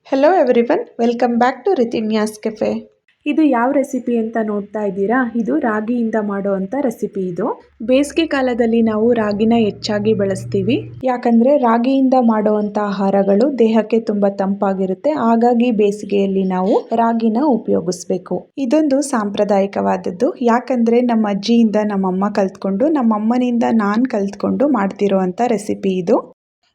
Hello everyone, welcome back to Rithinya's cafe. ಇದು ಯಾವ recipe ಅಂತ ನೋಡ್ತಾ ಇದ್ದೀರಾ? ಇದು ರಾಗಿಯಿಂದ ಮಾಡುವಂಥ ರೆಸಿಪಿ. ಇದು ಬೇಸಿಗೆ ಕಾಲದಲ್ಲಿ ನಾವು ರಾಗಿನ ಹೆಚ್ಚಾಗಿ ಬಳಸ್ತೀವಿ. ಯಾಕಂದರೆ ರಾಗಿಯಿಂದ ಮಾಡುವಂಥ ಆಹಾರಗಳು ದೇಹಕ್ಕೆ ತುಂಬ ತಂಪಾಗಿರುತ್ತೆ. ಹಾಗಾಗಿ ಬೇಸಿಗೆಯಲ್ಲಿ ನಾವು ರಾಗಿನ ಉಪಯೋಗಿಸ್ಬೇಕು. ಇದೊಂದು ಸಾಂಪ್ರದಾಯಿಕವಾದದ್ದು. ಯಾಕಂದರೆ ನಮ್ಮ ಅಜ್ಜಿಯಿಂದ ನಮ್ಮಮ್ಮ ಕಲ್ತ್ಕೊಂಡು, ನಮ್ಮಮ್ಮನಿಂದ ನಾನು ಕಲ್ತ್ಕೊಂಡು ಮಾಡ್ತಿರೋವಂಥ ರೆಸಿಪಿ ಇದು.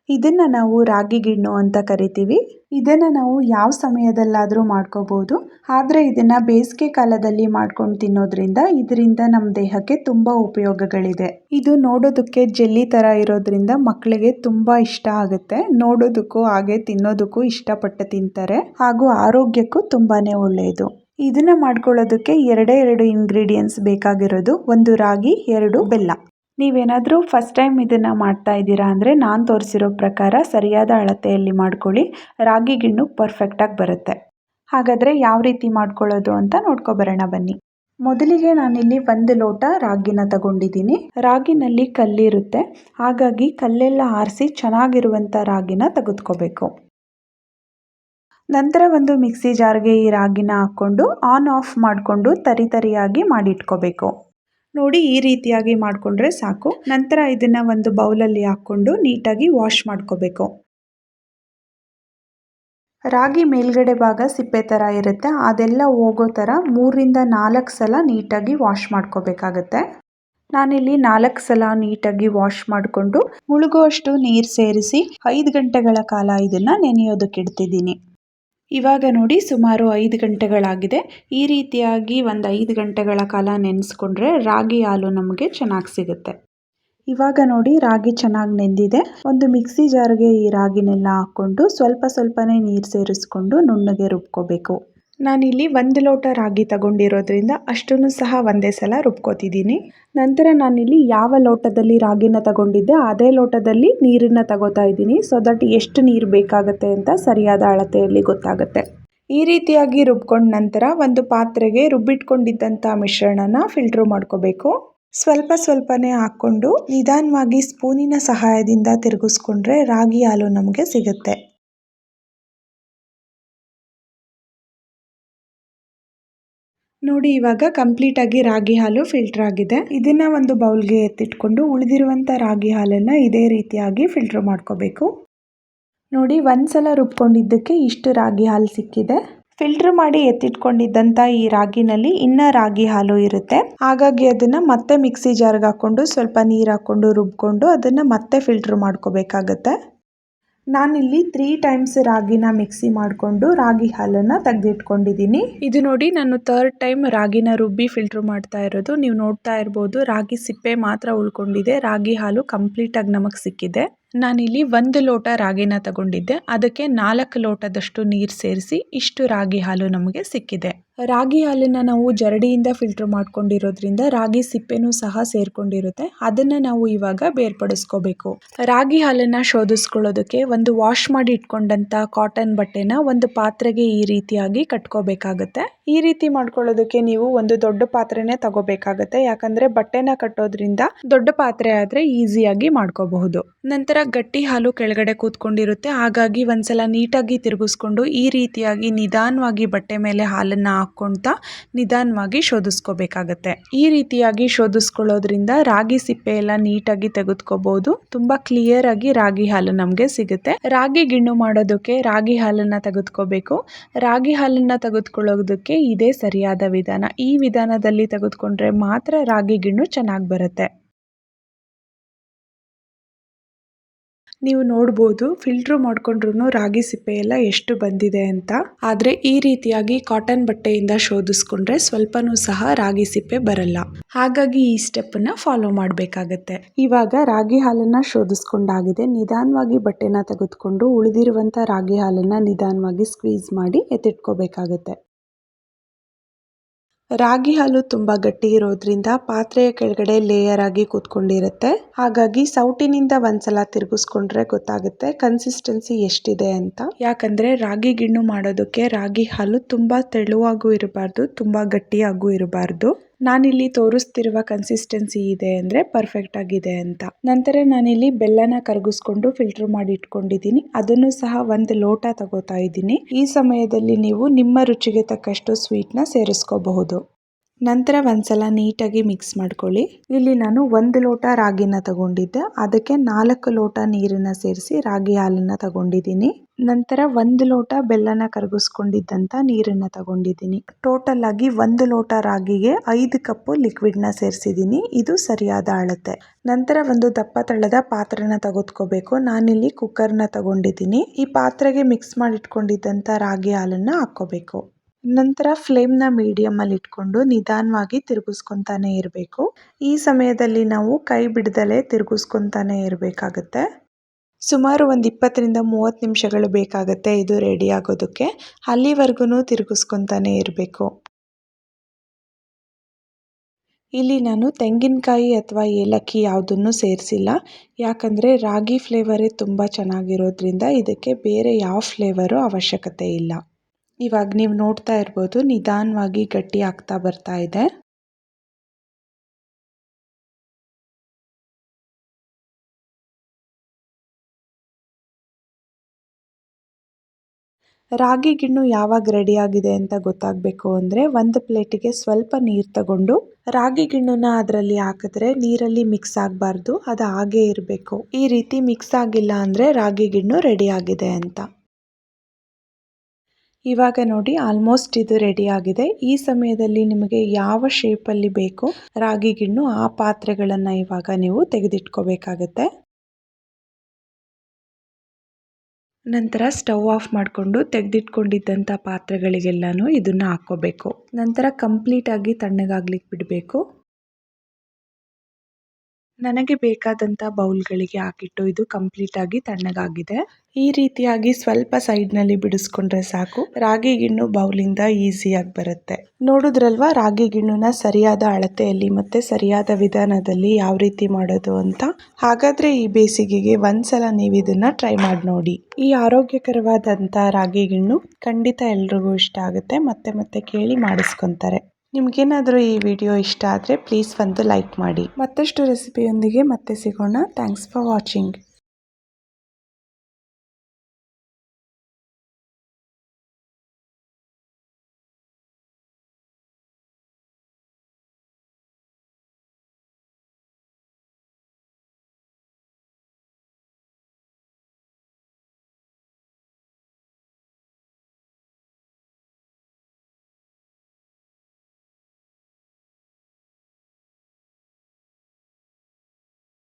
ಇದನ್ನು ನಾವು ರಾಗಿ ಗಿಣ್ಣು ಅಂತ ಕರಿತೀವಿ. ಇದನ್ನು ನಾವು ಯಾವ ಸಮಯದಲ್ಲಾದರೂ ಮಾಡ್ಕೋಬೋದು. ಆದರೆ ಇದನ್ನು ಬೇಸಿಗೆ ಕಾಲದಲ್ಲಿ ಮಾಡ್ಕೊಂಡು ತಿನ್ನೋದ್ರಿಂದ ಇದರಿಂದ ನಮ್ಮ ದೇಹಕ್ಕೆ ತುಂಬ ಉಪಯೋಗಗಳಿದೆ. ಇದು ನೋಡೋದಕ್ಕೆ ಜೆಲ್ಲಿ ಥರ ಇರೋದ್ರಿಂದ ಮಕ್ಕಳಿಗೆ ತುಂಬ ಇಷ್ಟ ಆಗುತ್ತೆ. ನೋಡೋದಕ್ಕೂ ಹಾಗೆ ತಿನ್ನೋದಕ್ಕೂ ಇಷ್ಟಪಟ್ಟು ತಿಂತಾರೆ. ಹಾಗೂ ಆರೋಗ್ಯಕ್ಕೂ ತುಂಬಾ ಒಳ್ಳೆಯದು. ಇದನ್ನು ಮಾಡ್ಕೊಳ್ಳೋದಕ್ಕೆ ಎರಡೇ ಎರಡು ಇಂಗ್ರೀಡಿಯೆಂಟ್ಸ್ ಬೇಕಾಗಿರೋದು. ಒಂದು ರಾಗಿ, ಎರಡು ಬೆಲ್ಲ. ನೀವೇನಾದರೂ ಫಸ್ಟ್ ಟೈಮ್ ಇದನ್ನು ಮಾಡ್ತಾ ಇದ್ದೀರಾ ಅಂದರೆ ನಾನು ತೋರಿಸಿರೋ ಪ್ರಕಾರ ಸರಿಯಾದ ಅಳತೆಯಲ್ಲಿ ಮಾಡ್ಕೊಳ್ಳಿ. ರಾಗಿ ಗಿಣ್ಣು ಪರ್ಫೆಕ್ಟಾಗಿ ಬರುತ್ತೆ. ಹಾಗಾದರೆ ಯಾವ ರೀತಿ ಮಾಡ್ಕೊಳ್ಳೋದು ಅಂತ ನೋಡ್ಕೊಬರೋಣ ಬನ್ನಿ. ಮೊದಲಿಗೆ ನಾನಿಲ್ಲಿ 1 ಲೋಟ ರಾಗಿನ ತಗೊಂಡಿದ್ದೀನಿ. ರಾಗಿನಲ್ಲಿ ಕಲ್ಲಿರುತ್ತೆ, ಹಾಗಾಗಿ ಕಲ್ಲೆಲ್ಲ ಆರಿಸಿ ಚೆನ್ನಾಗಿರುವಂಥ ರಾಗಿನ ತೆಗೆದುಕೋಬೇಕು. ನಂತರ ಒಂದು ಮಿಕ್ಸಿ ಜಾರ್ಗೆ ಈ ರಾಗಿನ ಹಾಕ್ಕೊಂಡು ಆನ್ ಆಫ್ ಮಾಡಿಕೊಂಡು ತರಿಯಾಗಿ ಮಾಡಿಟ್ಕೋಬೇಕು. ನೋಡಿ, ಈ ರೀತಿಯಾಗಿ ಮಾಡಿಕೊಂಡ್ರೆ ಸಾಕು. ನಂತರ ಇದನ್ನು ಒಂದು ಬೌಲಲ್ಲಿ ಹಾಕ್ಕೊಂಡು ನೀಟಾಗಿ ವಾಶ್ ಮಾಡ್ಕೋಬೇಕು. ರಾಗಿ ಮೇಲ್ಗಡೆ ಭಾಗ ಸಿಪ್ಪೆ ಥರ ಇರುತ್ತೆ, ಅದೆಲ್ಲ ಹೋಗೋ ಥರ 3ರಿಂದ 4 ಸಲ ನೀಟಾಗಿ ವಾಶ್ ಮಾಡ್ಕೋಬೇಕಾಗತ್ತೆ. ನಾನಿಲ್ಲಿ 4 ಸಲ ನೀಟಾಗಿ ವಾಶ್ ಮಾಡಿಕೊಂಡು ಮುಳುಗುವಷ್ಟು ನೀರು ಸೇರಿಸಿ 5 ಗಂಟೆಗಳ ಕಾಲ ಇದನ್ನು ನೆನೆಯೋದಕ್ಕೆ ಇಡ್ತಿದ್ದೀನಿ. ಇವಾಗ ನೋಡಿ, ಸುಮಾರು 5 ಗಂಟೆಗಳಾಗಿದೆ. ಈ ರೀತಿಯಾಗಿ ಒಂದು 5 ಗಂಟೆಗಳ ಕಾಲ ನೆನೆಸ್ಕೊಂಡ್ರೆ ರಾಗಿ ಹಾಲು ನಮಗೆ ಚೆನ್ನಾಗಿ ಸಿಗುತ್ತೆ. ಇವಾಗ ನೋಡಿ, ರಾಗಿ ಚೆನ್ನಾಗಿ ನೆಂದಿದೆ. ಒಂದು ಮಿಕ್ಸಿ ಜಾರ್ಗೆ ಈ ರಾಗಿನೆಲ್ಲ ಹಾಕ್ಕೊಂಡು ಸ್ವಲ್ಪನೇ ನೀರು ಸೇರಿಸ್ಕೊಂಡು ನುಣ್ಣಗೆ ರುಬ್ಕೋಬೇಕು. ನಾನಿಲ್ಲಿ 1 ಲೋಟ ರಾಗಿ ತಗೊಂಡಿರೋದ್ರಿಂದ ಅಷ್ಟನ್ನು ಸಹ ಒಂದೇ ಸಲ ರುಬ್ಕೋತಿದ್ದೀನಿ. ನಂತರ ನಾನಿಲ್ಲಿ ಯಾವ ಲೋಟದಲ್ಲಿ ರಾಗಿನ ತಗೊಂಡಿದ್ದೆ ಅದೇ ಲೋಟದಲ್ಲಿ ನೀರನ್ನು ತಗೋತಾ ಇದ್ದೀನಿ. ಸೊ ದಟ್ ಎಷ್ಟು ನೀರು ಬೇಕಾಗುತ್ತೆ ಅಂತ ಸರಿಯಾದ ಅಳತೆಯಲ್ಲಿ ಗೊತ್ತಾಗುತ್ತೆ. ಈ ರೀತಿಯಾಗಿ ರುಬ್ಕೊಂಡ ನಂತರ ಒಂದು ಪಾತ್ರೆಗೆ ರುಬ್ಬಿಟ್ಕೊಂಡಿದ್ದಂಥ ಮಿಶ್ರಣನ ಫಿಲ್ಟ್ರ್ ಮಾಡ್ಕೋಬೇಕು. ಸ್ವಲ್ಪನೇ ಹಾಕ್ಕೊಂಡು ನಿಧಾನವಾಗಿ ಸ್ಪೂನಿನ ಸಹಾಯದಿಂದ ತಿರುಗಿಸ್ಕೊಂಡ್ರೆ ರಾಗಿ ಹಾಲು ನಮಗೆ ಸಿಗುತ್ತೆ. ನೋಡಿ, ಇವಾಗ ಕಂಪ್ಲೀಟಾಗಿ ರಾಗಿ ಹಾಲು ಫಿಲ್ಟರ್ ಆಗಿದೆ. ಇದನ್ನು ಒಂದು ಬೌಲ್ಗೆ ಎತ್ತಿಟ್ಕೊಂಡು ಉಳಿದಿರುವಂಥ ರಾಗಿ ಹಾಲನ್ನು ಇದೇ ರೀತಿಯಾಗಿ ಫಿಲ್ಟರ್ ಮಾಡ್ಕೋಬೇಕು. ನೋಡಿ, ಒಂದ್ಸಲ ರುಬ್ಕೊಂಡಿದ್ದಕ್ಕೆ ಇಷ್ಟು ರಾಗಿ ಹಾಲು ಸಿಕ್ಕಿದೆ. ಫಿಲ್ಟರ್ ಮಾಡಿ ಎತ್ತಿಟ್ಕೊಂಡಿದ್ದಂಥ ಈ ರಾಗಿನಲ್ಲಿ ಇನ್ನೂ ರಾಗಿ ಹಾಲು ಇರುತ್ತೆ. ಹಾಗಾಗಿ ಅದನ್ನು ಮತ್ತೆ ಮಿಕ್ಸಿ ಜಾರ್ಗೆ ಹಾಕ್ಕೊಂಡು ಸ್ವಲ್ಪ ನೀರು ಹಾಕ್ಕೊಂಡು ರುಬ್ಕೊಂಡು ಅದನ್ನು ಮತ್ತೆ ಫಿಲ್ಟರ್ ಮಾಡ್ಕೋಬೇಕಾಗತ್ತೆ. ನಾನಿಲ್ಲಿ 3 ಟೈಮ್ಸ್ ರಾಗಿನ ಮಿಕ್ಸಿ ಮಾಡಿಕೊಂಡು ರಾಗಿ ಹಾಲನ್ನು ತೆಗೆದಿಟ್ಕೊಂಡಿದ್ದೀನಿ. ಇದು ನೋಡಿ, ನಾನು 3rd ಟೈಮ್ ರಾಗಿನ ರುಬ್ಬಿ ಫಿಲ್ಟರ್ ಮಾಡ್ತಾ ಇರೋದು. ನೀವು ನೋಡ್ತಾ ಇರ್ಬೋದು, ರಾಗಿ ಸಿಪ್ಪೆ ಮಾತ್ರ ಉಳ್ಕೊಂಡಿದೆ. ರಾಗಿ ಹಾಲು ಕಂಪ್ಲೀಟಾಗಿ ನಮಗೆ ಸಿಕ್ಕಿದೆ. ನಾನಿಲ್ಲಿ 1 ಲೋಟ ರಾಗಿನ ತಗೊಂಡಿದ್ದೆ, ಅದಕ್ಕೆ 4 ಲೋಟದಷ್ಟು ನೀರು ಸೇರಿಸಿ ಇಷ್ಟು ರಾಗಿ ಹಾಲು ನಮಗೆ ಸಿಕ್ಕಿದೆ. ರಾಗಿ ಹಾಲನ್ನು ನಾವು ಜರಡಿಯಿಂದ ಫಿಲ್ಟರ್ ಮಾಡ್ಕೊಂಡಿರೋದ್ರಿಂದ ರಾಗಿ ಸಿಪ್ಪೆನೂ ಸಹ ಸೇರ್ಕೊಂಡಿರುತ್ತೆ. ಅದನ್ನು ನಾವು ಇವಾಗ ಬೇರ್ಪಡಿಸ್ಕೋಬೇಕು. ರಾಗಿ ಹಾಲನ್ನು ಶೋಧಿಸ್ಕೊಳ್ಳೋದಕ್ಕೆ ಒಂದು ವಾಶ್ ಮಾಡಿ ಇಟ್ಕೊಂಡಂಥ ಕಾಟನ್ ಬಟ್ಟೆನ ಒಂದು ಪಾತ್ರೆಗೆ ಈ ರೀತಿಯಾಗಿ ಕಟ್ಕೋಬೇಕಾಗತ್ತೆ. ಈ ರೀತಿ ಮಾಡ್ಕೊಳ್ಳೋದಕ್ಕೆ ನೀವು ಒಂದು ದೊಡ್ಡ ಪಾತ್ರೆನೇ ತಗೋಬೇಕಾಗತ್ತೆ. ಯಾಕಂದರೆ ಬಟ್ಟೆನ ಕಟ್ಟೋದ್ರಿಂದ ದೊಡ್ಡ ಪಾತ್ರೆ ಆದರೆ ಈಸಿಯಾಗಿ ಮಾಡ್ಕೋಬಹುದು. ನಂತರ ಗಟ್ಟಿ ಹಾಲು ಕೆಳಗಡೆ ಕೂತ್ಕೊಂಡಿರುತ್ತೆ, ಹಾಗಾಗಿ ಒಂದ್ಸಲ ನೀಟಾಗಿ ತಿರುಗಿಸ್ಕೊಂಡು ಈ ರೀತಿಯಾಗಿ ನಿಧಾನವಾಗಿ ಬಟ್ಟೆ ಮೇಲೆ ಹಾಲನ್ನು ಹಾಕ್ಕೊಳ್ತಾ ನಿಧಾನವಾಗಿ ಶೋಧಿಸ್ಕೋಬೇಕಾಗತ್ತೆ. ಈ ರೀತಿಯಾಗಿ ಶೋಧಿಸ್ಕೊಳ್ಳೋದ್ರಿಂದ ರಾಗಿ ಸಿಪ್ಪೆ ಎಲ್ಲ ನೀಟಾಗಿ ತೆಗೆದುಕೋಬಹುದು. ತುಂಬಾ ಕ್ಲಿಯರ್ ಆಗಿ ರಾಗಿ ಹಾಲು ನಮಗೆ ಸಿಗುತ್ತೆ. ರಾಗಿ ಗಿಣ್ಣು ಮಾಡೋದಕ್ಕೆ ರಾಗಿ ಹಾಲನ್ನ ತೆಗೆದುಕೋಬೇಕು. ರಾಗಿ ಹಾಲನ್ನ ತೆಗೆದುಕೊಳ್ಳೋದಕ್ಕೆ ಇದೇ ಸರಿಯಾದ ವಿಧಾನ. ಈ ವಿಧಾನದಲ್ಲಿ ತೆಗೆದುಕೊಂಡ್ರೆ ಮಾತ್ರ ರಾಗಿ ಗಿಣ್ಣು ಚೆನ್ನಾಗಿ ಬರುತ್ತೆ. ನೀವು ನೋಡ್ಬೋದು, ಫಿಲ್ಟ್ರ್ ಮಾಡ್ಕೊಂಡ್ರೂ ರಾಗಿ ಸಿಪ್ಪೆ ಎಲ್ಲ ಎಷ್ಟು ಬಂದಿದೆ ಅಂತ. ಆದರೆ ಈ ರೀತಿಯಾಗಿ ಕಾಟನ್ ಬಟ್ಟೆಯಿಂದ ಶೋಧಿಸ್ಕೊಂಡ್ರೆ ಸ್ವಲ್ಪನೂ ಸಹ ರಾಗಿ ಸಿಪ್ಪೆ ಬರಲ್ಲ. ಹಾಗಾಗಿ ಈ ಸ್ಟೆಪ್ಪನ್ನು ಫಾಲೋ ಮಾಡಬೇಕಾಗತ್ತೆ. ಇವಾಗ ರಾಗಿ ಹಾಲನ್ನು ಶೋಧಿಸ್ಕೊಂಡಾಗಿದೆ. ನಿಧಾನವಾಗಿ ಬಟ್ಟೆನ ತೆಗೆದುಕೊಂಡು ಉಳಿದಿರುವಂಥ ರಾಗಿ ಹಾಲನ್ನು ನಿಧಾನವಾಗಿ ಸ್ಕ್ವೀಸ್ ಮಾಡಿ ಎತ್ತಿಟ್ಕೋಬೇಕಾಗತ್ತೆ. ರಾಗಿ ಹಾಲು ತುಂಬ ಗಟ್ಟಿ ಇರೋದ್ರಿಂದ ಪಾತ್ರೆಯ ಕೆಳಗಡೆ ಲೇಯರ್ ಆಗಿ ಕೂತ್ಕೊಂಡಿರುತ್ತೆ. ಹಾಗಾಗಿ ಸೌಟಿನಿಂದ ಒಂದ್ಸಲ ತಿರುಗಿಸ್ಕೊಂಡ್ರೆ ಗೊತ್ತಾಗುತ್ತೆ ಕನ್ಸಿಸ್ಟೆನ್ಸಿ ಎಷ್ಟಿದೆ ಅಂತ. ಯಾಕಂದರೆ ರಾಗಿ ಗಿಣ್ಣು ಮಾಡೋದಕ್ಕೆ ರಾಗಿ ಹಾಲು ತುಂಬ ತೆಳುವಾಗೂ ಇರಬಾರ್ದು, ತುಂಬ ಗಟ್ಟಿಯಾಗೂ ಇರಬಾರ್ದು. ನಾನಿಲ್ಲಿ ತೋರಿಸ್ತಿರುವ ಕನ್ಸಿಸ್ಟೆನ್ಸಿ ಇದೆ ಅಂದರೆ ಪರ್ಫೆಕ್ಟ್ ಆಗಿದೆ ಅಂತ. ನಂತರ ನಾನಿಲ್ಲಿ ಬೆಲ್ಲನ ಕರಗಿಸ್ಕೊಂಡು ಫಿಲ್ಟರ್ ಮಾಡಿ ಇಟ್ಕೊಂಡಿದ್ದೀನಿ. ಅದನ್ನು ಸಹ ಒಂದು ಲೋಟ ತಗೋತಾ ಇದ್ದೀನಿ. ಈ ಸಮಯದಲ್ಲಿ ನೀವು ನಿಮ್ಮ ರುಚಿಗೆ ತಕ್ಕಷ್ಟು ಸ್ವೀಟ್ನ ಸೇರಿಸ್ಕೋಬಹುದು. ನಂತರ ಒಂದ್ಸಲ ನೀಟಾಗಿ ಮಿಕ್ಸ್ ಮಾಡ್ಕೊಳ್ಳಿ. ಇಲ್ಲಿ ನಾನು 1 ಲೋಟ ರಾಗಿನ ತಗೊಂಡಿದ್ದೆ, ಅದಕ್ಕೆ 4 ಲೋಟ ನೀರನ್ನ ಸೇರಿಸಿ ರಾಗಿ ಹಾಲನ್ನ ತಗೊಂಡಿದ್ದೀನಿ. ನಂತರ 1 ಲೋಟ ಬೆಲ್ಲನ ಕರಗಿಸ್ಕೊಂಡಿದ್ದಂತ ನೀರನ್ನ ತಗೊಂಡಿದ್ದೀನಿ. ಟೋಟಲ್ ಆಗಿ 1 ಲೋಟ ರಾಗಿಗೆ 5 ಕಪ್ ಲಿಕ್ವಿಡ್ನ ಸೇರಿಸಿದ್ದೀನಿ. ಇದು ಸರಿಯಾದ ಅಳತೆ. ನಂತರ ಒಂದು ದಪ್ಪ ತಳದ ಪಾತ್ರೆನ ತೆಗೆದುಕೋಬೇಕು. ನಾನಿಲ್ಲಿ ಕುಕ್ಕರ್ನ ತಗೊಂಡಿದ್ದೀನಿ. ಈ ಪಾತ್ರೆಗೆ ಮಿಕ್ಸ್ ಮಾಡಿ ಇಟ್ಕೊಂಡಿದ್ದಂತ ರಾಗಿ ಹಾಲನ್ನ ಹಾಕೋಬೇಕು. ನಂತರ ಫ್ಲೇಮ್ನ ಮೀಡಿಯಂ ಅಲ್ಲಿ ಇಟ್ಕೊಂಡು ನಿಧಾನವಾಗಿ ತಿರುಗಿಸ್ಕೊಂತಾನೆ ಇರಬೇಕು. ಈ ಸಮಯದಲ್ಲಿ ನಾವು ಕೈ ಬಿಡದಲೇ ತಿರುಗಿಸ್ಕೊಂತಾನೆ ಇರಬೇಕಾಗುತ್ತೆ. ಸುಮಾರು ಒಂದು 20ರಿಂದ 30 ನಿಮಿಷಗಳು ಬೇಕಾಗುತ್ತೆ ಇದು ರೆಡಿ ಆಗೋದಕ್ಕೆ. ಅಲ್ಲಿವರೆಗೂ ತಿರುಗಿಸ್ಕೊಂತಾನೆ ಇರಬೇಕು. ಇಲ್ಲಿ ನಾನು ತೆಂಗಿನಕಾಯಿ ಅಥವಾ ಏಲಕ್ಕಿ ಯಾವುದನ್ನು ಸೇರಿಸಿಲ್ಲ. ಯಾಕಂದರೆ ರಾಗಿ ಫ್ಲೇವರೇ ತುಂಬ ಚೆನ್ನಾಗಿರೋದ್ರಿಂದ ಇದಕ್ಕೆ ಬೇರೆ ಯಾವ ಫ್ಲೇವರು ಅವಶ್ಯಕತೆ ಇಲ್ಲ. ಇವಾಗ ನೀವು ನೋಡ್ತಾ ಇರ್ಬೋದು ನಿಧಾನವಾಗಿ ಗಟ್ಟಿ ಆಗ್ತಾ ಬರ್ತಾ ಇದೆ. ರಾಗಿ ಗಿಣ್ಣು ಯಾವಾಗ ರೆಡಿ ಆಗಿದೆ ಅಂತ ಗೊತ್ತಾಗಬೇಕು ಅಂದರೆ ಒಂದು ಪ್ಲೇಟಿಗೆ ಸ್ವಲ್ಪ ನೀರು ತಗೊಂಡು ರಾಗಿ ಗಿಣ್ಣನ್ನ ಅದರಲ್ಲಿ ಹಾಕಿದ್ರೆ ನೀರಲ್ಲಿ ಮಿಕ್ಸ್ ಆಗಬಾರ್ದು, ಅದು ಹಾಗೇ ಇರಬೇಕು. ಈ ರೀತಿ ಮಿಕ್ಸ್ ಆಗಿಲ್ಲ ಅಂದರೆ ರಾಗಿ ಗಿಣ್ಣು ರೆಡಿ ಆಗಿದೆ ಅಂತ. ಇವಾಗ ನೋಡಿ ಆಲ್ಮೋಸ್ಟ್ ಇದು ರೆಡಿ ಆಗಿದೆ. ಈ ಸಮಯದಲ್ಲಿ ನಿಮಗೆ ಯಾವ ಶೇಪಲ್ಲಿ ಬೇಕೋ ರಾಗಿ ಗಿಣ್ಣು ಆ ಪಾತ್ರೆಗಳನ್ನು ಇವಾಗ ನೀವು ತೆಗೆದಿಟ್ಕೋಬೇಕಾಗತ್ತೆ. ನಂತರ ಸ್ಟವ್ ಆಫ್ ಮಾಡಿಕೊಂಡು ತೆಗೆದಿಟ್ಕೊಂಡಿದ್ದಂಥ ಪಾತ್ರೆಗಳಿಗೆಲ್ಲನೂ ಇದನ್ನು ಹಾಕ್ಕೋಬೇಕು. ನಂತರ ಕಂಪ್ಲೀಟಾಗಿ ತಣ್ಣಗಾಗ್ಲಿಕ್ಕೆ ಬಿಡಬೇಕು. ನನಗೆ ಬೇಕಾದಂಥ ಬೌಲ್ಗಳಿಗೆ ಹಾಕಿಟ್ಟು ಇದು ಕಂಪ್ಲೀಟ್ ಆಗಿ ತಣ್ಣಗಾಗಿದೆ. ಈ ರೀತಿಯಾಗಿ ಸ್ವಲ್ಪ ಸೈಡ್ನಲ್ಲಿ ಬಿಡಿಸ್ಕೊಂಡ್ರೆ ಸಾಕು, ರಾಗಿ ಗಿಣ್ಣು ಬೌಲಿಂದ ಈಸಿಯಾಗಿ ಬರುತ್ತೆ. ನೋಡಿದ್ರಲ್ವಾ ರಾಗಿ ಗಿಣ್ಣುನ ಸರಿಯಾದ ಅಳತೆಯಲ್ಲಿ ಮತ್ತೆ ಸರಿಯಾದ ವಿಧಾನದಲ್ಲಿ ಯಾವ ರೀತಿ ಮಾಡೋದು ಅಂತ. ಹಾಗಾದ್ರೆ ಈ ಬೇಸಿಗೆಗೆ ಒಂದ್ಸಲ ನೀವು ಇದನ್ನ ಟ್ರೈ ಮಾಡಿ ನೋಡಿ. ಈ ಆರೋಗ್ಯಕರವಾದಂಥ ರಾಗಿ ಗಿಣ್ಣು ಖಂಡಿತ ಎಲ್ರಿಗೂ ಇಷ್ಟ ಆಗುತ್ತೆ. ಮತ್ತೆ ಮತ್ತೆ ಕೇಳಿ ಮಾಡಿಸ್ಕೊಂತಾರೆ. ನಿಮ್ಗೇನಾದರೂ ಈ ವಿಡಿಯೋ ಇಷ್ಟ ಆದರೆ ಪ್ಲೀಸ್ ಒಂದು ಲೈಕ್ ಮಾಡಿ. ಮತ್ತಷ್ಟು ರೆಸಿಪಿಯೊಂದಿಗೆ ಮತ್ತೆ ಸಿಗೋಣ. Thanks for watching.